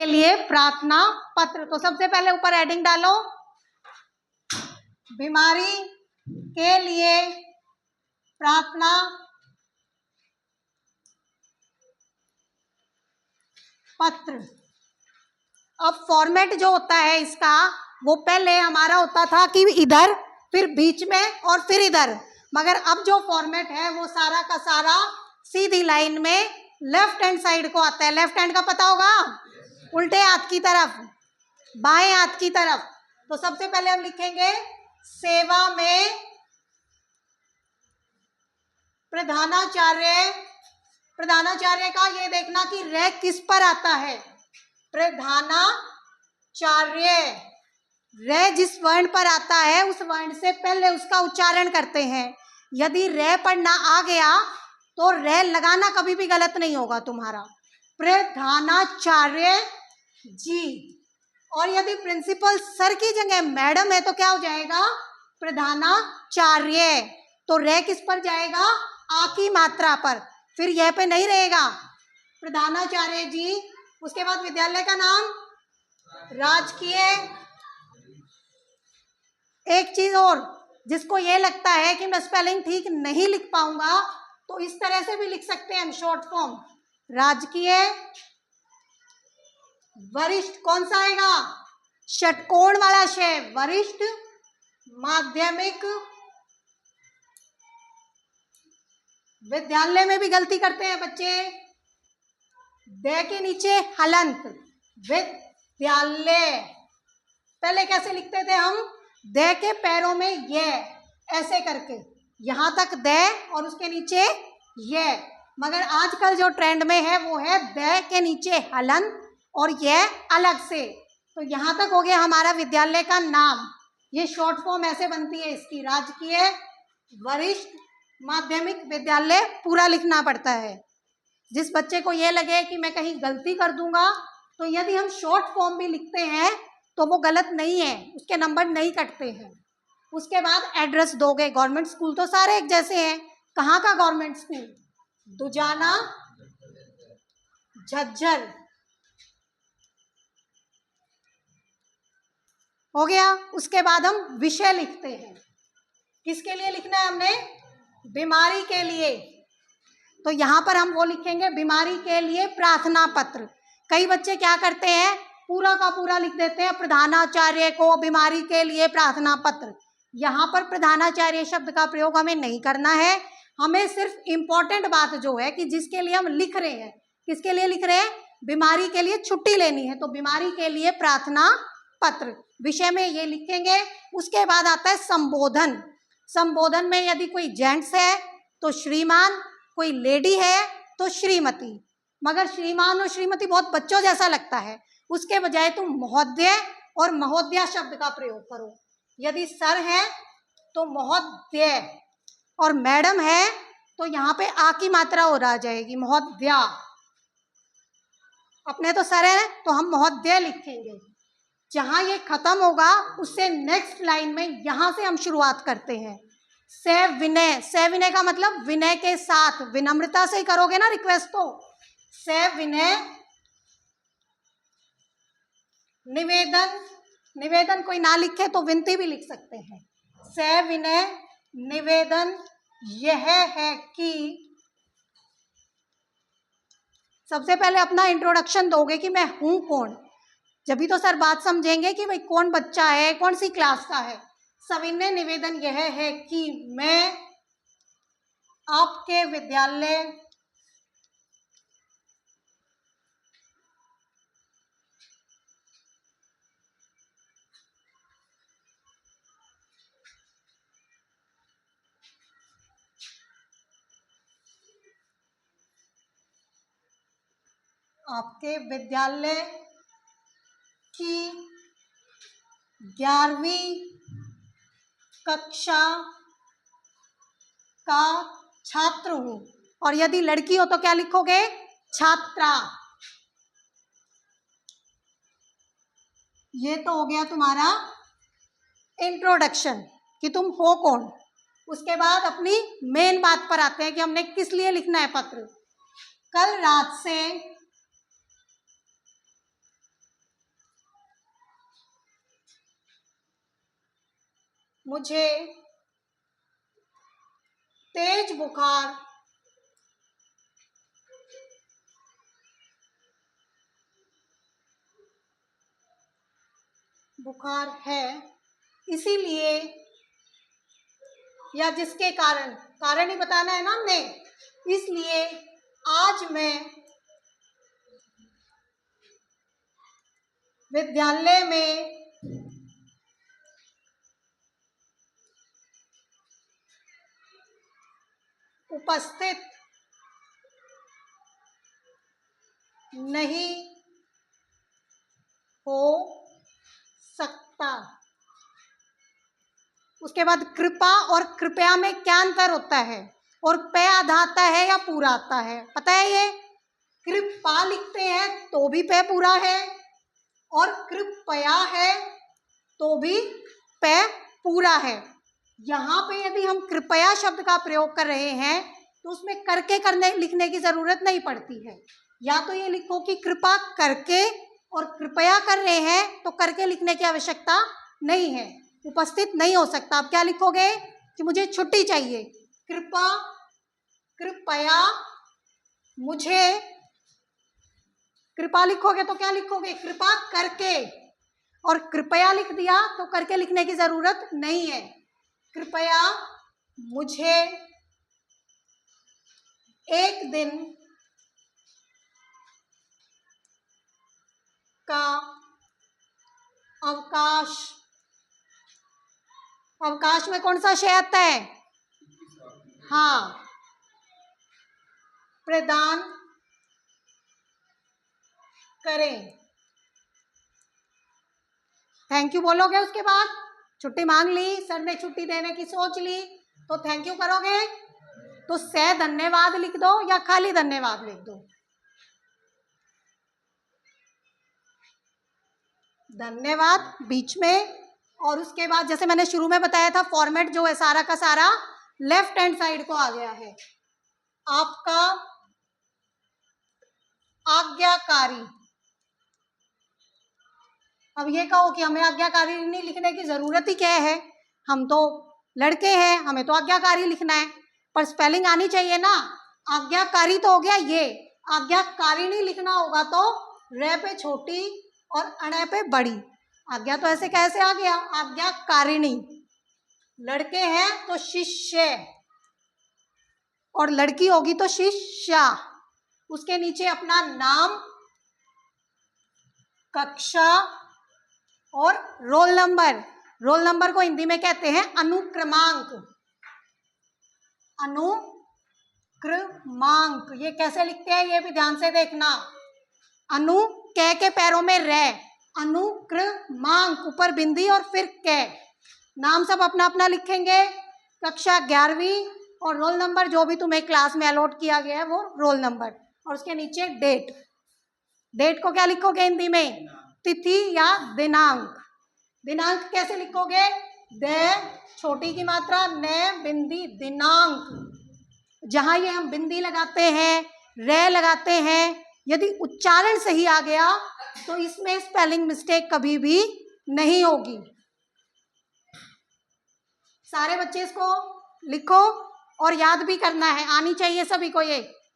के लिए प्रार्थना पत्र। तो सबसे पहले ऊपर हेडिंग डालो, बीमारी के लिए प्रार्थना पत्र। अब फॉर्मेट जो होता है इसका, वो पहले हमारा होता था कि इधर, फिर बीच में और फिर इधर, मगर अब जो फॉर्मेट है वो सारा का सारा सीधी लाइन में लेफ्ट हैंड साइड को आता है। लेफ्ट हैंड का पता होगा, उल्टे हाथ की तरफ, बाएं हाथ की तरफ। तो सबसे पहले हम लिखेंगे सेवा में प्रधानाचार्य। प्रधानाचार्य का ये देखना कि रे किस पर आता है, प्रधानाचार्य। रे जिस वर्ण पर आता है उस वर्ण से पहले उसका उच्चारण करते हैं। यदि रे पर ना आ गया तो रे लगाना कभी भी गलत नहीं होगा तुम्हारा, प्रधानाचार्य जी। और यदि प्रिंसिपल सर की जगह मैडम है तो क्या हो जाएगा, प्रधानाचार्य। तो रे किस पर जाएगा, आ की मात्रा पर, फिर यह पे नहीं रहेगा, प्रधानाचार्य जी। उसके बाद विद्यालय का नाम राजकीय। एक चीज और, जिसको ये लगता है कि मैं स्पेलिंग ठीक नहीं लिख पाऊंगा तो इस तरह से भी लिख सकते हैं हम, शॉर्ट फॉर्म राजकीय वरिष्ठ। कौन सा आएगा, षटकोण वाला शे, वरिष्ठ माध्यमिक विद्यालय। में भी गलती करते हैं बच्चे, दे के नीचे हलंत, विद्यालय। पहले कैसे लिखते थे हम, दे के पैरों में ये ऐसे करके, यहां तक दे और उसके नीचे ये, मगर आजकल जो ट्रेंड में है वो है दे के नीचे हलंत और ये अलग से। तो यहां तक हो गया हमारा विद्यालय का नाम। ये शॉर्ट फॉर्म ऐसे बनती है इसकी, राजकीय वरिष्ठ माध्यमिक विद्यालय पूरा लिखना पड़ता है। जिस बच्चे को ये लगे कि मैं कहीं गलती कर दूंगा, तो यदि हम शॉर्ट फॉर्म भी लिखते हैं तो वो गलत नहीं है, उसके नंबर नहीं कटते हैं। उसके बाद एड्रेस दोगे। गवर्नमेंट स्कूल तो सारे एक जैसे हैं। कहाँ का गवर्नमेंट स्कूल, दुजाना झज्जर, हो गया। उसके बाद हम विषय लिखते हैं, किसके लिए लिखना है हमने, बीमारी के लिए। तो यहाँ पर हम वो लिखेंगे, बीमारी के लिए प्रार्थना पत्र। कई बच्चे क्या करते हैं, पूरा का पूरा लिख देते हैं, प्रधानाचार्य को बीमारी के लिए प्रार्थना पत्र। यहाँ पर प्रधानाचार्य शब्द का प्रयोग हमें नहीं करना है। हमें सिर्फ इम्पोर्टेंट बात जो है कि जिसके लिए हम लिख रहे हैं, किसके लिए लिख रहे हैं, बीमारी के लिए छुट्टी लेनी है, तो बीमारी के लिए प्रार्थना पत्र, विषय में ये लिखेंगे। उसके बाद आता है संबोधन। संबोधन में यदि कोई जेंट्स है तो श्रीमान, कोई लेडी है तो श्रीमती, मगर श्रीमान और श्रीमती बहुत बच्चों जैसा लगता है, उसके बजाय तुम महोदय और महोदया शब्द का प्रयोग करो। यदि सर है तो महोदय, और मैडम है तो यहाँ पे आ की मात्रा और आ जाएगी, महोदया। अपने तो सर है तो हम महोदय लिखेंगे। जहां ये खत्म होगा उससे नेक्स्ट लाइन में यहां से हम शुरुआत करते हैं, सविनय। सविनय का मतलब विनय के साथ, विनम्रता से ही करोगे ना रिक्वेस्ट, तो सविनय निवेदन। निवेदन कोई ना लिखे तो विनती भी लिख सकते हैं। सविनय निवेदन यह है कि, सबसे पहले अपना इंट्रोडक्शन दोगे कि मैं हूं कौन, जब भी तो सर बात समझेंगे कि भाई कौन बच्चा है, कौन सी क्लास का है। सविनय निवेदन यह है कि मैं आपके विद्यालय की 11वीं कक्षा का छात्र हूं। और यदि लड़की हो तो क्या लिखोगे, छात्रा। ये तो हो गया तुम्हारा इंट्रोडक्शन कि तुम हो कौन। उसके बाद अपनी मेन बात पर आते हैं कि हमने किस लिए लिखना है पत्र। कल रात से मुझे तेज बुखार है, इसीलिए, या जिसके कारण ही बताना है ना हमने, इसलिए आज मैं विद्यालय में उपस्थित नहीं हो सकता। उसके बाद कृपा और कृपया में क्या अंतर होता है, और पे आधा आता है या पूरा आता है, पता है ये? कृपा लिखते हैं तो भी पे पूरा है, और कृपया है तो भी पे पूरा है। यहाँ पे यदि हम कृपया शब्द का प्रयोग कर रहे हैं तो उसमें करके लिखने की जरूरत नहीं पड़ती है। या तो ये लिखो कि कृपा करके, और कृपया कर रहे हैं तो करके लिखने की आवश्यकता नहीं है, उपस्थित नहीं हो सकता। आप क्या लिखोगे कि मुझे छुट्टी चाहिए, कृपया मुझे, कृपा लिखोगे तो क्या लिखोगे, कृपा करके, और कृपया लिख दिया तो करके लिखने की जरूरत नहीं है। कृपया मुझे एक दिन का अवकाश में कौन सा शय आता है? हाँ, प्रदान करें। थैंक यू बोलोगे, उसके बाद छुट्टी मांग ली, सर ने छुट्टी देने की सोच ली, तो थैंक यू करोगे, तो से धन्यवाद लिख दो या खाली धन्यवाद लिख दो। धन्यवाद बीच में, और उसके बाद जैसे मैंने शुरू में बताया था, फॉर्मेट जो है सारा का सारा लेफ्ट हैंड साइड को आ गया है। आपका आज्ञाकारी। अब ये कहो कि हमें आज्ञाकारी नहीं लिखने की जरूरत ही क्या है, हम तो लड़के हैं, हमें तो आज्ञाकारी लिखना है, पर स्पेलिंग आनी चाहिए ना। आज्ञाकारी तो हो गया ये, आज्ञाकारिणी लिखना होगा तो रे पे छोटी और अणे पे बड़ी। आज्ञा तो ऐसे कैसे आ गया, आज्ञाकारिणी। लड़के हैं तो शिष्य, और लड़की होगी तो शिष्या। उसके नीचे अपना नाम, कक्षा और रोल नंबर। रोल नंबर को हिंदी में कहते हैं अनुक्रमांक। अनुक्रमांक ये कैसे लिखते हैं ये भी ध्यान से देखना। अनु कै के पैरों में रे, अनुक्रमांक ऊपर बिंदी और फिर कै। नाम सब अपना अपना लिखेंगे, कक्षा 11वीं, और रोल नंबर जो भी तुम्हें क्लास में अलॉट किया गया है वो रोल नंबर, और उसके नीचे डेट। डेट को क्या लिखोगे हिंदी में, तिथि या दिनांक। दिनांक कैसे लिखोगे, दे छोटी की मात्रा, ने बिंदी दिनांक। जहां ये हम बिंदी लगाते हैं, रे लगाते हैं, यदि उच्चारण सही आ गया तो इसमें स्पेलिंग मिस्टेक कभी भी नहीं होगी। सारे बच्चे इसको लिखो और याद भी करना है, आनी चाहिए सभी को ये।